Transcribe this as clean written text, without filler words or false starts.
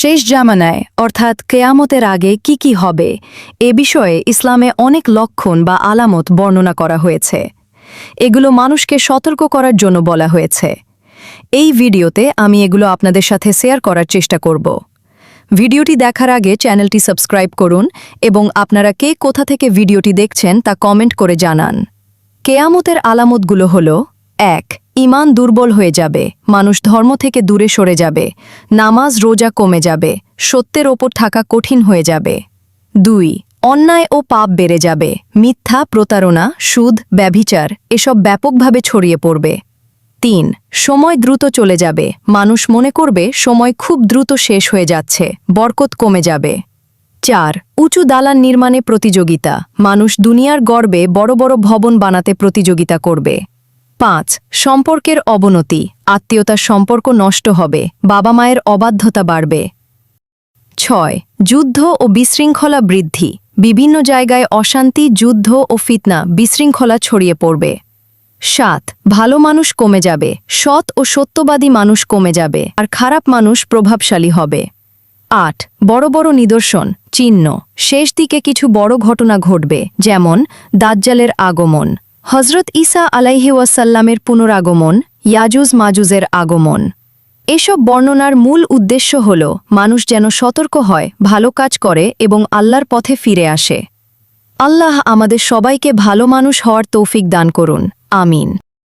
শেষ জামানায় অর্থাৎ কেয়ামতের আগে কি হবে এ বিষয়ে ইসলামে অনেক লক্ষণ বা আলামত বর্ণনা করা হয়েছে। এগুলো মানুষকে সতর্ক করার জন্য বলা হয়েছে। এই ভিডিওতে আমি এগুলো আপনাদের সাথে শেয়ার করার চেষ্টা করব। ভিডিওটি দেখার আগে চ্যানেলটি সাবস্ক্রাইব করুন এবং আপনারা কে কোথা থেকে ভিডিওটি দেখছেন তা কমেন্ট করে জানান। কেয়ামতের আলামতগুলো হল: ১. ঈমান দুর্বল হয়ে যাবে, মানুষ ধর্ম থেকে দূরে সরে যাবে, নামাজ রোজা কমে যাবে, সত্যের ওপর থাকা কঠিন হয়ে যাবে। ২. অন্যায় ও পাপ বেড়ে যাবে, মিথ্যা, প্রতারণা, সুদ, ব্যভিচার এসব ব্যাপকভাবে ছড়িয়ে পড়বে। ৩. সময় দ্রুত চলে যাবে, মানুষ মনে করবে সময় খুব দ্রুত শেষ হয়ে যাচ্ছে, বরকত কমে যাবে। ৪. উঁচু দালান নির্মাণে প্রতিযোগিতা, মানুষ দুনিয়ার গর্বে বড় বড় ভবন বানাতে প্রতিযোগিতা করবে। ৫. সম্পর্কের অবনতি, আত্মীয়তার সম্পর্ক নষ্ট হবে, বাবা মায়ের অবাধ্যতা বাড়বে। ৬. যুদ্ধ ও বিশৃঙ্খলা বৃদ্ধি, বিভিন্ন জায়গায় অশান্তি, যুদ্ধ ও ফিতনা, বিশৃঙ্খলা ছড়িয়ে পড়বে। ৭. ভালো মানুষ কমে যাবে, সৎ ও সত্যবাদী মানুষ কমে যাবে আর খারাপ মানুষ প্রভাবশালী হবে। ৮. বড় বড় নিদর্শন, চিহ্ন, শেষ দিকে কিছু বড় ঘটনা ঘটবে, যেমন দাজ্জালের আগমন, হজরত ঈসা আলাইহি ওয়াসাল্লামের পুনরাগমন, ইয়াজুজ মাজুজের আগমন। এসব বর্ণনার মূল উদ্দেশ্য হল মানুষ যেন সতর্ক হয়, ভালো কাজ করে এবং আল্লাহর পথে ফিরে আসে। আল্লাহ আমাদের সবাইকে ভালো মানুষ হওয়ার তৌফিক দান করুন। আমিন।